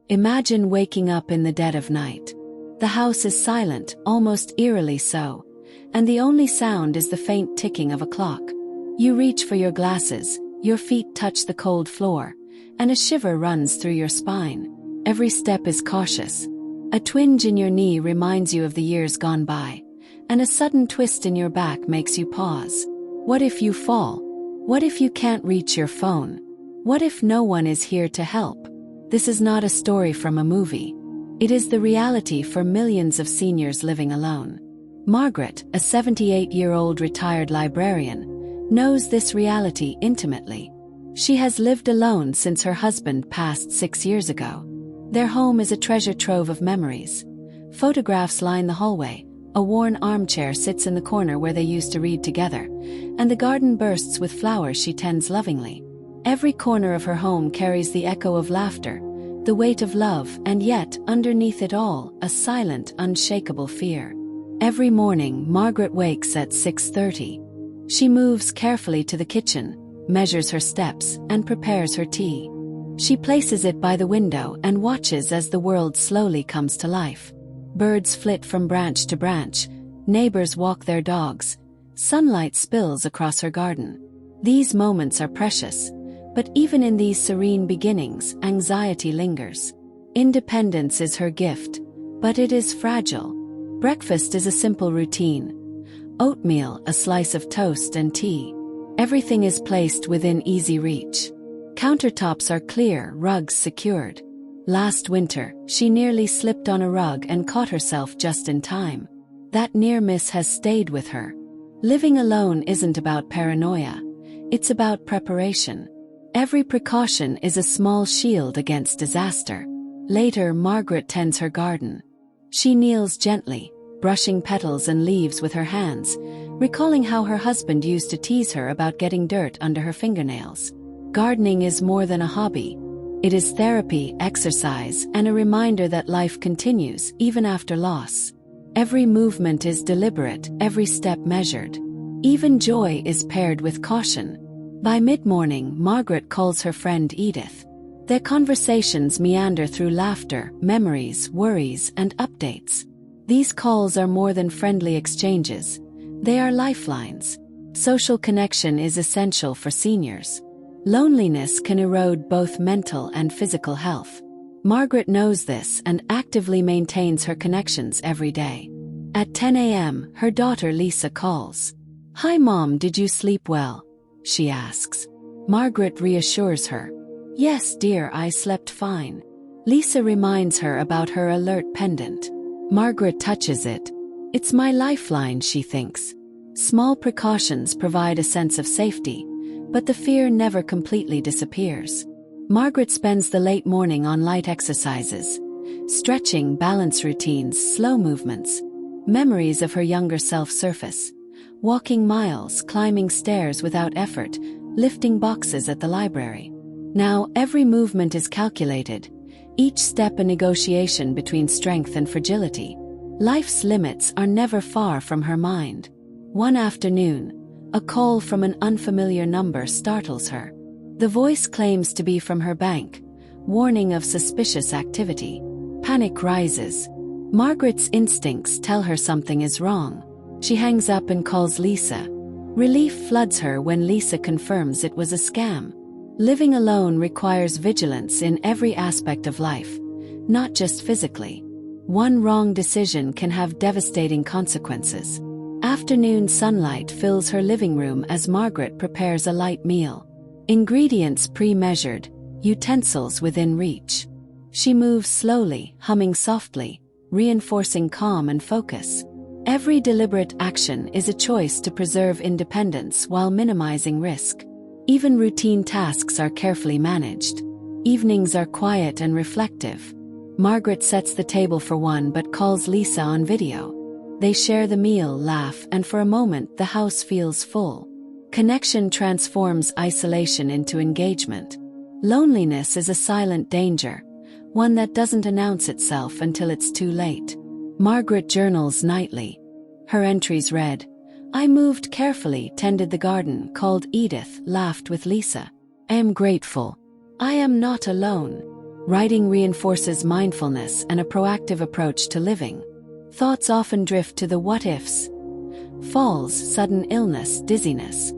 Imagine waking up in the dead of night. The house is silent, almost eerily so, and the only sound is the faint ticking of a clock. You reach for your glasses, your feet touch the cold floor, and a shiver runs through your spine. Every step is cautious. A twinge in your knee reminds you of the years gone by, and a sudden twist in your back makes you pause. What if you fall? What if you can't reach your phone? What if no one is here to help? This is not a story from a movie. It is the reality for millions of seniors living alone. Margaret, a 78-year-old retired librarian, knows this reality intimately. She has lived alone since her husband passed 6 years ago. Their home is a treasure trove of memories. Photographs line the hallway, a worn armchair sits in the corner where they used to read together, and the garden bursts with flowers she tends lovingly. Every corner of her home carries the echo of laughter, the weight of love, and yet, underneath it all, a silent, unshakable fear. Every morning, Margaret wakes at 6:30. She moves carefully to the kitchen, measures her steps, and prepares her tea. She places it by the window and watches as the world slowly comes to life. Birds flit from branch to branch, neighbors walk their dogs, sunlight spills across her garden. These moments are precious, but even in these serene beginnings, anxiety lingers. Independence is her gift, but it is fragile. Breakfast is a simple routine. Oatmeal, a slice of toast and tea. Everything is placed within easy reach. Countertops are clear, rugs secured. Last winter, she nearly slipped on a rug and caught herself just in time. That near miss has stayed with her. Living alone isn't about paranoia. It's about preparation. Every precaution is a small shield against disaster. Later, Margaret tends her garden. She kneels gently, brushing petals and leaves with her hands, recalling how her husband used to tease her about getting dirt under her fingernails. Gardening is more than a hobby. It is therapy, exercise, and a reminder that life continues even after loss. Every movement is deliberate, every step measured. Even joy is paired with caution. By mid-morning, Margaret calls her friend Edith. Their conversations meander through laughter, memories, worries, and updates. These calls are more than friendly exchanges. They are lifelines. Social connection is essential for seniors. Loneliness can erode both mental and physical health. Margaret knows this and actively maintains her connections every day. At 10 a.m., her daughter Lisa calls. "Hi Mom, did you sleep well?" she asks. Margaret reassures her. "Yes, dear, I slept fine." Lisa reminds her about her alert pendant. Margaret touches it. It's my lifeline, she thinks. Small precautions provide a sense of safety, but the fear never completely disappears. Margaret spends the late morning on light exercises, stretching, balance routines, slow movements. Memories of her younger self surface. Walking miles, climbing stairs without effort, lifting boxes at the library. Now, every movement is calculated, each step a negotiation between strength and fragility. Life's limits are never far from her mind. One afternoon, a call from an unfamiliar number startles her. The voice claims to be from her bank, warning of suspicious activity. Panic rises. Margaret's instincts tell her something is wrong. She hangs up and calls Lisa. Relief floods her when Lisa confirms it was a scam. Living alone requires vigilance in every aspect of life, not just physically. One wrong decision can have devastating consequences. Afternoon sunlight fills her living room as Margaret prepares a light meal. Ingredients pre-measured, utensils within reach. She moves slowly, humming softly, reinforcing calm and focus. Every deliberate action is a choice to preserve independence while minimizing risk. Even routine tasks are carefully managed. Evenings are quiet and reflective. Margaret sets the table for one but calls Lisa on video. They share the meal, laugh, and for a moment the house feels full. Connection transforms isolation into engagement. Loneliness is a silent danger, one that doesn't announce itself until it's too late. Margaret journals nightly. Her entries read, "I moved carefully, tended the garden, called Edith, laughed with Lisa. I am grateful. I am not alone." Writing reinforces mindfulness and a proactive approach to living. Thoughts often drift to the what-ifs. Falls, sudden illness, dizziness.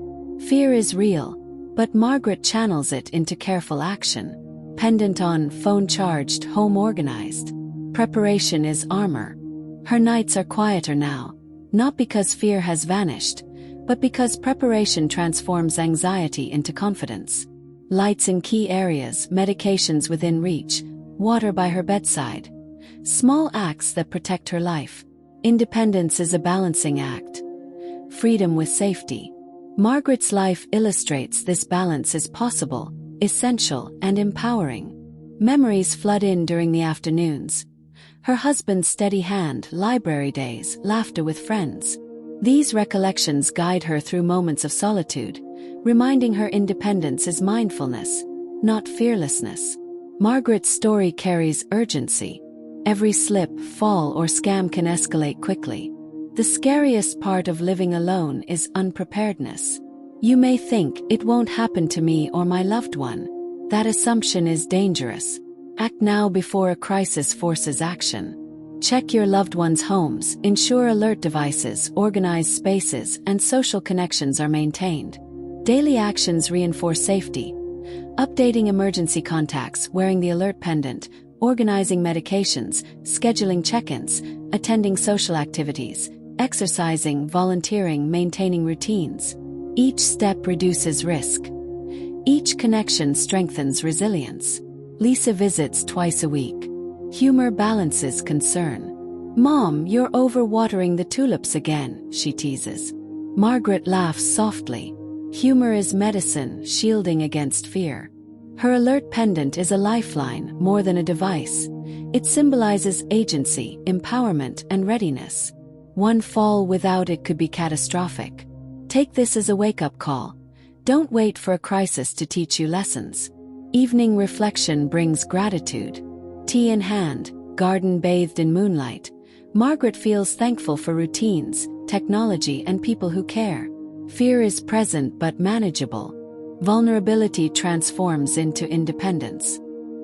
Fear is real, but Margaret channels it into careful action. Pendant on, phone charged, home organized. Preparation is armor. Her nights are quieter now, not because fear has vanished, but because preparation transforms anxiety into confidence. Lights in key areas, medications within reach, water by her bedside. Small acts that protect her life. Independence is a balancing act. Freedom with safety. Margaret's life illustrates this balance is possible, essential, and empowering. Memories flood in during the afternoons. Her husband's steady hand, library days, laughter with friends. These recollections guide her through moments of solitude, reminding her independence is mindfulness, not fearlessness. Margaret's story carries urgency. Every slip, fall, or scam can escalate quickly. The scariest part of living alone is unpreparedness. You may think, it won't happen to me or my loved one. That assumption is dangerous. Act now before a crisis forces action. Check your loved ones' homes, ensure alert devices, organized spaces, and social connections are maintained. Daily actions reinforce safety. Updating emergency contacts, wearing the alert pendant, organizing medications, scheduling check-ins, attending social activities, exercising, volunteering, maintaining routines. Each step reduces risk. Each connection strengthens resilience. Lisa visits twice a week. Humor balances concern. "Mom, you're over-watering the tulips again," she teases. Margaret laughs softly. Humor is medicine, shielding against fear. Her alert pendant is a lifeline, more than a device. It symbolizes agency, empowerment, and readiness. One fall without it could be catastrophic. Take this as a wake-up call. Don't wait for a crisis to teach you lessons. Evening reflection brings gratitude. Tea in hand, garden bathed in moonlight. Margaret feels thankful for routines, technology, and people who care. Fear is present but manageable. Vulnerability transforms into independence.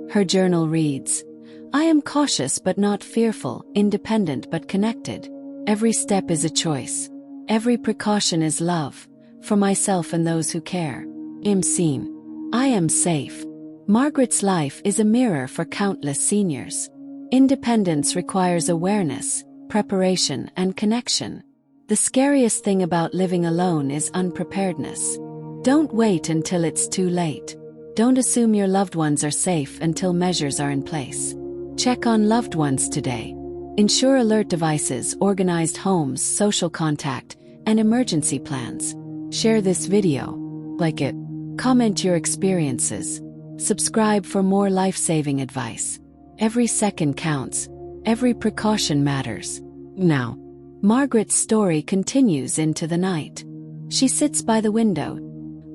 Her journal reads, "I am cautious but not fearful, independent but connected. Every step is a choice. Every precaution is love, for myself and those who care. I'm seen. I am safe." Margaret's life is a mirror for countless seniors. Independence requires awareness, preparation, and connection. The scariest thing about living alone is unpreparedness. Don't wait until it's too late. Don't assume your loved ones are safe until measures are in place. Check on loved ones today. Ensure alert devices, organized homes, social contact, and emergency plans. Share this video. Like it. Comment your experiences. Subscribe for more life-saving advice. Every second counts. Every precaution matters. Now, Margaret's story continues into the night. She sits by the window,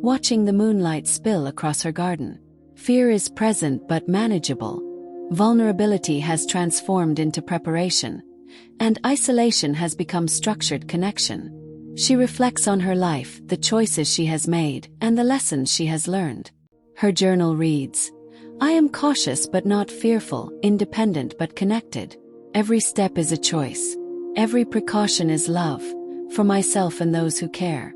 watching the moonlight spill across her garden. Fear is present but manageable. Vulnerability has transformed into preparation, and isolation has become structured connection. She reflects on her life, the choices she has made, and the lessons she has learned. Her journal reads, "I am cautious but not fearful, independent but connected. Every step is a choice. Every precaution is love, for myself and those who care.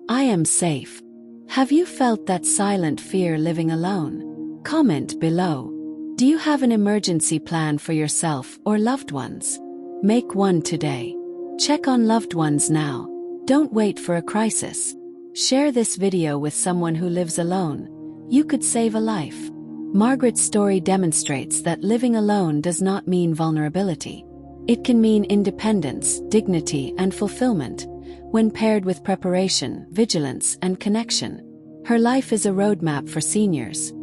I am safe." Have you felt that silent fear living alone? Comment below. Do you have an emergency plan for yourself or loved ones? Make one today. Check on loved ones now. Don't wait for a crisis. Share this video with someone who lives alone. You could save a life. Margaret's story demonstrates that living alone does not mean vulnerability. It can mean independence, dignity, and fulfillment, when paired with preparation, vigilance, and connection. Her life is a roadmap for seniors.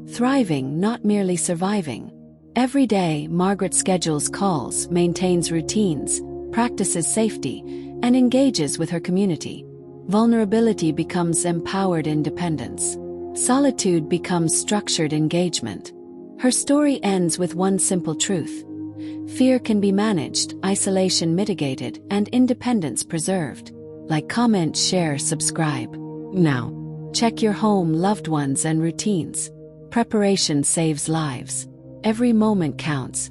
Thriving, not merely surviving. Every day, Margaret schedules calls, maintains routines, practices safety, and engages with her community. Vulnerability becomes empowered independence. Solitude becomes structured engagement. Her story ends with one simple truth. Fear can be managed, isolation mitigated, and independence preserved. Like, comment, share, subscribe. Now, check your home, loved ones, and routines. Preparation saves lives. Every moment counts,